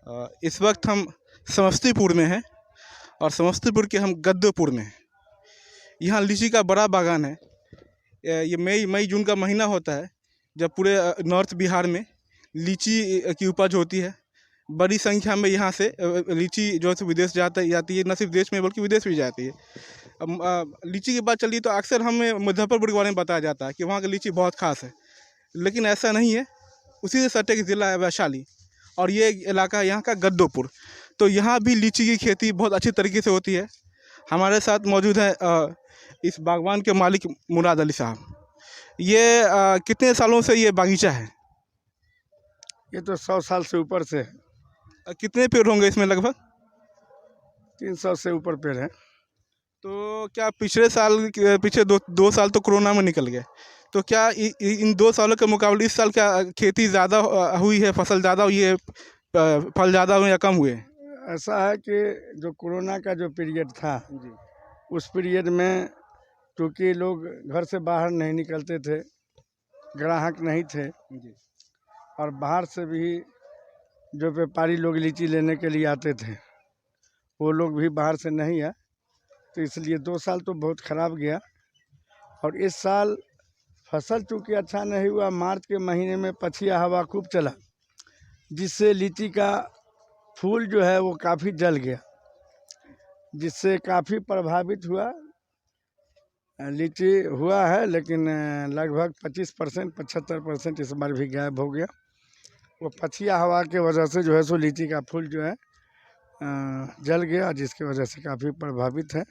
इस वक्त हम समस्तीपुर में हैं और समस्तीपुर के हम गद्दोपुर में हैं। यहाँ लीची का बड़ा बागान है। ये मई जून का महीना होता है जब पूरे नॉर्थ बिहार में लीची की उपज होती है। बड़ी संख्या में यहाँ से लीची जो है विदेश जाती है, न सिर्फ देश में बल्कि विदेश भी जाती है। अब लीची की बात चलिए तो अक्सर हमें मुजफ्फरपुर के बारे में बताया जाता है कि वहाँ की लीची बहुत खास है, लेकिन ऐसा नहीं है। उसी से सटे ज़िला है वैशाली और ये इलाका है यहाँ का गद्दोपुर। तो यहाँ भी लीची की खेती बहुत अच्छी तरीके से होती है। हमारे साथ मौजूद है इस बागवान के मालिक मुराद अली साहब। ये कितने सालों से ये बागीचा है? ये तो 100 साल से ऊपर से है। कितने पेड़ होंगे इसमें? लगभग 300 से ऊपर पेड़ है। तो क्या पिछले दो साल तो कोरोना में निकल गए, तो क्या इन 2 सालों के मुकाबले इस साल क्या खेती ज़्यादा हुई है, फसल ज़्यादा हुई है, फल ज़्यादा हुए या कम हुए? ऐसा है कि जो कोरोना का जो पीरियड था जी उस पीरियड में क्योंकि लोग घर से बाहर नहीं निकलते थे, ग्राहक नहीं थे जी। और बाहर से भी जो व्यापारी लोग लीची लेने के लिए आते थे वो लोग भी बाहर से नहीं आए, तो इसलिए 2 साल तो बहुत ख़राब गया। और इस साल फसल चूँकि अच्छा नहीं हुआ, मार्च के महीने में पछिया हवा खूब चला, जिससे लीची का फूल जो है वो काफ़ी जल गया, जिससे काफ़ी प्रभावित हुआ। लीची हुआ है लेकिन लगभग 25% 75% इस बार भी गायब हो गया। वो पछिया हवा के वजह से जो है सो लीची का फूल जो है जल गया, जिसकी वजह से काफ़ी प्रभावित है।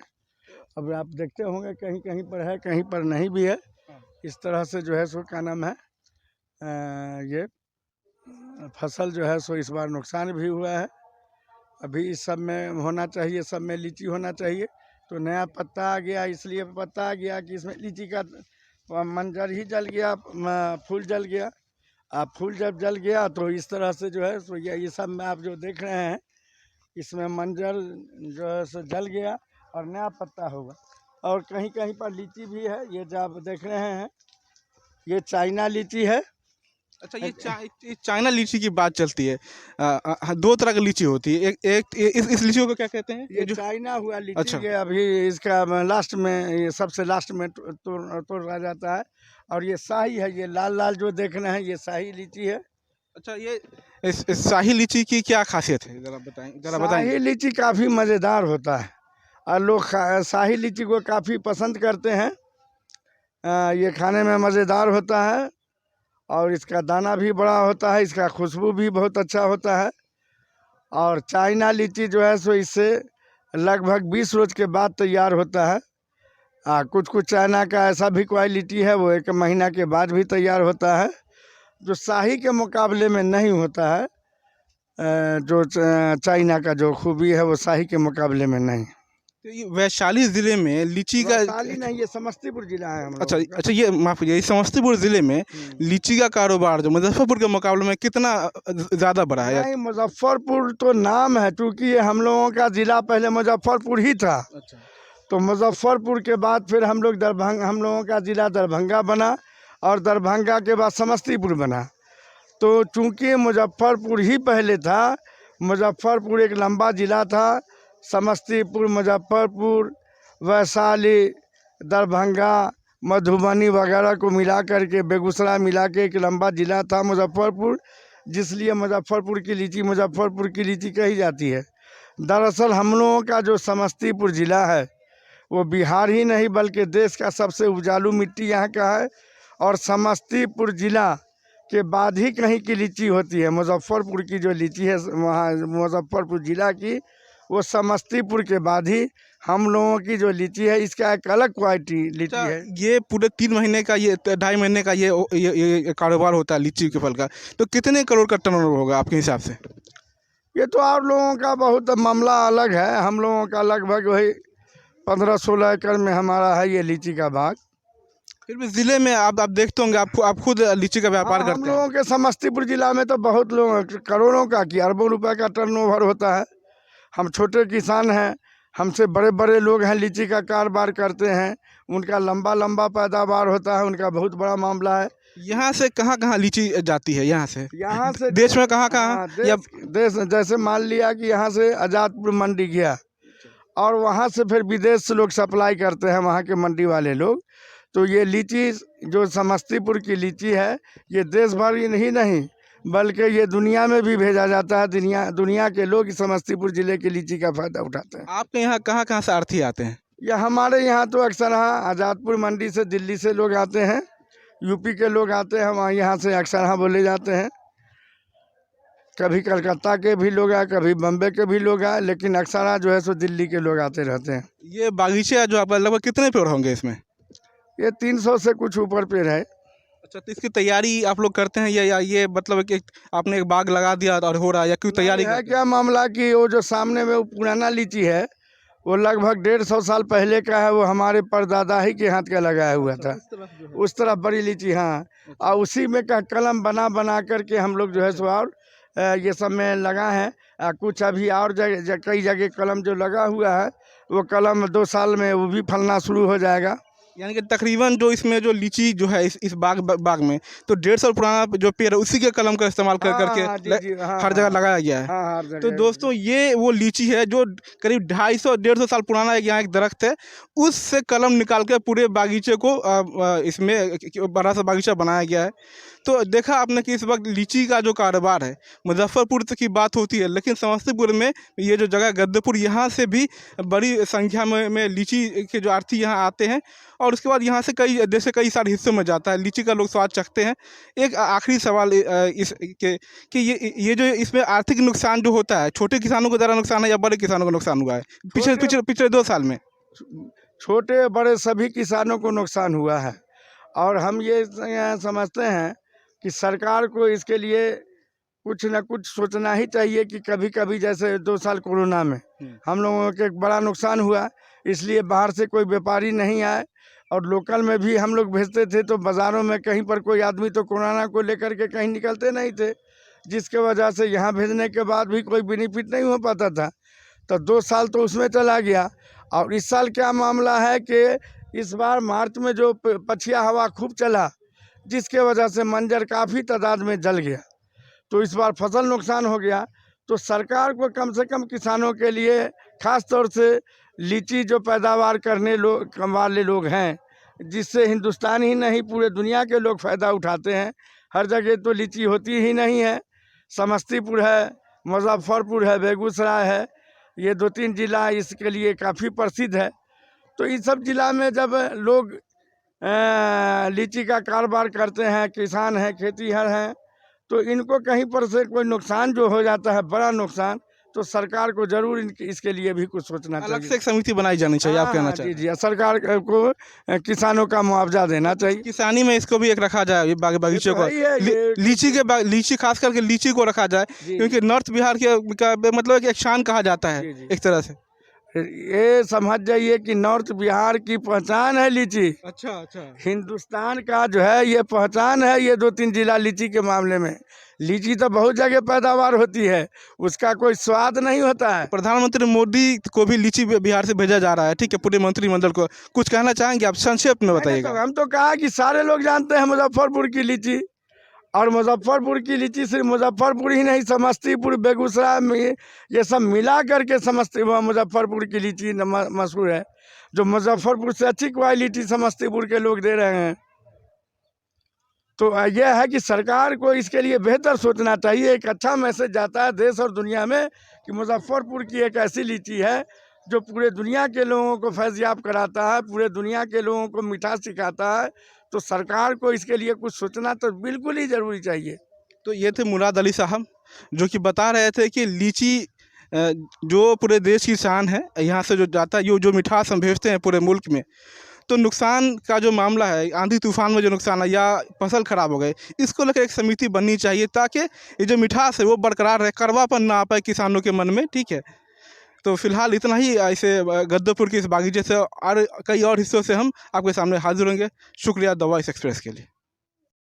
अब आप देखते होंगे कहीं कहीं पर है, कहीं पर नहीं भी है। इस तरह से जो है सो क्या नाम है ये फसल जो है सो इस बार नुकसान भी हुआ है। अभी इस सब में होना चाहिए, सब में लीची होना चाहिए, तो नया पत्ता आ गया, इसलिए पत्ता आ गया कि इसमें लीची का मंजर ही जल गया, फूल जल गया। आप फूल जब जल गया तो इस तरह से जो है सो ये सब में आप जो देख रहे हैं इसमें मंजर जो है सो जल गया और नया पत्ता होगा। और कहीं कहीं पर लीची भी है, ये जो आप देख रहे हैं ये चाइना लीची है। अच्छा, ये चाइना लीची की बात चलती है। 2 तरह की लीची होती है। एक इस लीची को क्या कहते हैं? ये जो चाइना हुआ लीची। अच्छा। के अभी इसका लास्ट में, ये सबसे लास्ट में तोड़ा जाता है। और ये शाही है, ये लाल लाल जो देख रहे हैं ये शाही लीची है। अच्छा, ये इस शाही लीची की क्या खासियत है, ज़रा बताएं। शाही लीची काफ़ी मज़ेदार होता है और लोग शाही लीची को काफ़ी पसंद करते हैं। ये खाने में मज़ेदार होता है और इसका दाना भी बड़ा होता है, इसका खुशबू भी बहुत अच्छा होता है। और चाइना लीची जो है सो इससे लगभग 20 रोज के बाद तैयार होता है। कुछ चाइना का ऐसा भी क्वालिटी है वो 1 महीना के बाद भी तैयार होता है, जो शाही के मुकाबले में नहीं होता है। जो चाइना का जो खूबी है वो शाही के मुकाबले में नहीं। तो ये वैशाली ज़िले में लीची का वैशाली नहीं, ये समस्तीपुर जिला है हम लोगों का। अच्छा, ये माफ़ कीजिए, समस्तीपुर ज़िले में लीची का कारोबार जो मुजफ्फरपुर के मुकाबले में कितना ज़्यादा बड़ा है? नहीं, मुजफ्फरपुर तो नाम है, क्योंकि ये हम लोगों का ज़िला पहले मुजफ्फरपुर ही था। अच्छा। तो मुजफ्फरपुर के बाद फिर हम लोगों का ज़िला दरभंगा बना और दरभंगा के बाद समस्तीपुर बना। तो चूँकि मुजफ्फरपुर ही पहले था, मुजफ्फरपुर एक लंबा ज़िला था। समस्तीपुर, मुजफ्फरपुर, वैशाली, दरभंगा, मधुबनी वगैरह को मिला करके, बेगूसराय मिला के एक लंबा ज़िला था मुजफ्फरपुर, जिसलिए मुजफ्फरपुर की लीची कही जाती है। दरअसल हम लोगों का जो समस्तीपुर ज़िला है वो बिहार ही नहीं बल्कि देश का सबसे उपजाऊ मिट्टी यहाँ का है। और समस्तीपुर ज़िला के बाद ही कहीं की लीची होती है। मुजफ्फरपुर की जो लीची है वहाँ मुजफ्फरपुर ज़िला की, वो समस्तीपुर के बाद ही हम लोगों की जो लीची है इसका एक अलग क्वालिटी लीची है। ये पूरे 3 महीने का, ये 2.5 महीने का ये कारोबार होता है लीची के फल का। तो कितने करोड़ का टर्नओवर होगा आपके हिसाब से? ये तो आप लोगों का बहुत मामला अलग है। हम लोगों का लगभग वही 15-16 एकड़ में हमारा है ये लीची का बाग। फिर भी ज़िले में आप देखते होंगे, आप खुद लीची का व्यापार हम करते हैं। लोगों के समस्तीपुर ज़िला में तो बहुत लोग करोड़ों का कि अरबों रुपए का टर्नओवर होता है। हम छोटे किसान हैं, हमसे बड़े बड़े लोग हैं लीची का कारोबार करते हैं, उनका लंबा पैदावार होता है, उनका बहुत बड़ा मामला है। यहाँ से कहाँ लीची जाती है यहाँ से? यहाँ से देश में कहाँ हाँ, कहाँ या देश जैसे मान लिया कि यहाँ से आज़ादपुर मंडी गया और वहाँ से फिर विदेश से लोग सप्लाई करते हैं, वहाँ के मंडी वाले लोग। तो ये लीची जो समस्तीपुर की लीची है, ये देश भर ही नहीं बल्कि ये दुनिया में भी भेजा जाता है। दुनिया के लोग समस्तीपुर ज़िले की लीची का फ़ायदा उठाते हैं। आपके यहाँ कहाँ से आढ़ती आते हैं? या हमारे यहाँ तो अक्सर आज़ादपुर मंडी से, दिल्ली से लोग आते हैं, यूपी के लोग आते हैं, वहाँ यहाँ से अक्सर बोले जाते हैं। कभी कलकत्ता के भी लोग आए, कभी बम्बे के भी लोग आए, लेकिन अक्सर जो है सो दिल्ली के लोग आते रहते हैं। ये बागीचे जो आपका लगभग कितने पेड़ होंगे इसमें? ये 300 से कुछ ऊपर पेड़ है। अच्छा, तो इसकी तैयारी आप लोग करते हैं या ये मतलब कि आपने एक बाग लगा दिया और हो रहा है, या क्यों तैयारी है करते हैं? क्या मामला कि वो जो सामने में वो पुराना लीची है, वो लगभग 150 साल पहले का है। वो हमारे परदादा ही के हाथ का लगाया हुआ था। उस तरफ बड़ी लीची, हाँ। और उसी में का कलम बना करके हम लोग जो है सो और ये सब में लगा है। कुछ अभी और कई जगह कलम जो लगा हुआ है, वो कलम 2 साल में वो भी फलना शुरू हो जाएगा। यानी कि तकरीबन जो इसमें जो लीची जो है इस बाग में तो 150 साल पुराना जो पेड़ है उसी के कलम का इस्तेमाल करके हर जगह लगाया गया है। हाँ, हर जगह। तो दोस्तों ये वो लीची है जो करीब 250-150 साल पुराना यहाँ एक दरख्त है, उससे कलम निकाल के पूरे बागीचे को इसमें बड़ा सा बागीचा बनाया गया है। तो देखा आपने कि इस वक्त लीची का जो कारोबार है, मुजफ्फरपुर की बात होती है, लेकिन समस्तीपुर में ये जो जगह गद्दपुर, यहाँ से भी बड़ी संख्या में लीची के जो आढ़ती यहाँ आते हैं और उसके बाद यहाँ से कई सारे हिस्सों में जाता है। लीची का लोग स्वाद चखते हैं। एक आखिरी सवाल कि ये जो इसमें आर्थिक नुकसान जो होता है, छोटे किसानों को ज़्यादा नुकसान है या बड़े किसानों को नुकसान हुआ है पिछले 2 साल में? छोटे बड़े सभी किसानों को नुकसान हुआ है। और हम ये समझते हैं कि सरकार को इसके लिए कुछ न कुछ सोचना ही चाहिए कि कभी कभी जैसे 2 साल कोरोना में हम लोगों के एक बड़ा नुकसान हुआ, इसलिए बाहर से कोई व्यापारी नहीं आए और लोकल में भी हम लोग भेजते थे, तो बाज़ारों में कहीं पर कोई आदमी तो कोरोना को लेकर के कहीं निकलते नहीं थे, जिसके वजह से यहाँ भेजने के बाद भी कोई बेनिफिट नहीं हो पाता था। तो 2 साल तो उसमें चला गया। और इस साल क्या मामला है कि इस बार मार्च में जो पछिया हवा खूब चला, जिसके वजह से मंजर काफ़ी तादाद में जल गया, तो इस बार फसल नुकसान हो गया। तो सरकार को कम से कम किसानों के लिए, ख़ास तौर से लीची जो पैदावार करने वाले लोग हैं, जिससे हिंदुस्तान ही नहीं पूरे दुनिया के लोग फ़ायदा उठाते हैं। हर जगह तो लीची होती ही नहीं है। समस्तीपुर है, मुजफ्फरपुर है, बेगूसराय है, ये 2-3 ज़िला इसके लिए काफ़ी प्रसिद्ध है। तो इस सब ज़िला में जब लोग लीची का कारोबार करते हैं, किसान हैं, खेतीहर हैं, तो इनको कहीं पर से कोई नुकसान जो हो जाता है, बड़ा नुकसान, तो सरकार को जरूर इसके लिए भी कुछ सोचना चाहिए। अलग से एक समिति बनाई जानी चाहिए, आप कहना चाहिए? जी, सरकार को किसानों का मुआवजा देना चाहिए। किसानी में इसको भी एक रखा जाए, बागीचे को, लीची खास करके लीची को रखा जाए, क्योंकि नॉर्थ बिहार का मतलब एक शान कहा जाता है एक तरह से। ये समझ जाइए कि नॉर्थ बिहार की पहचान है लीची। अच्छा। हिंदुस्तान का जो है ये पहचान है, ये 2-3 ज़िला लीची के मामले में। लीची तो बहुत जगह पैदावार होती है, उसका कोई स्वाद नहीं होता है। प्रधानमंत्री मोदी को भी लीची बिहार से भेजा जा रहा है, ठीक है, पूरे मंत्रिमंडल को। कुछ कहना चाहेंगे आप, संक्षेप में बताइएगा। हम तो कहा कि सारे लोग जानते हैं मुजफ्फरपुर की लीची, और मुजफ्फरपुर की लीची सिर्फ मुजफ्फरपुर ही नहीं, समस्तीपुर, बेगूसराय में ये सब मिला करके मुजफ्फरपुर की लीची मशहूर है। जो मुजफ्फरपुर से अच्छी क्वालिटी समस्तीपुर के लोग दे रहे हैं। तो यह है कि सरकार को इसके लिए बेहतर सोचना चाहिए। एक अच्छा मैसेज जाता है देश और दुनिया में कि मुजफ्फरपुर की एक ऐसी लीची है जो पूरे दुनिया के लोगों को फैज़याब कराता है, पूरे दुनिया के लोगों को मिठास सिखाता है। तो सरकार को इसके लिए कुछ सोचना तो बिल्कुल ही ज़रूरी चाहिए। तो ये थे मुराद अली साहब, जो कि बता रहे थे कि लीची जो पूरे देश की शान है, यहाँ से जो जाता है, जो मिठास हम भेजते हैं पूरे मुल्क में, तो नुकसान का जो मामला है, आंधी तूफान में जो नुकसान है या फसल ख़राब हो गए, इसको लेकर एक समिति बननी चाहिए, ताकि ये जो मिठास है वो बरकरार रहे, कड़वापन ना आ पाए किसानों के मन में, ठीक है। तो फिलहाल इतना ही। ऐसे गद्दपुर के इस बागीचे से और कई और हिस्सों से हम आपके सामने हाजिर होंगे। शुक्रिया द वॉइस एक्सप्रेस के लिए।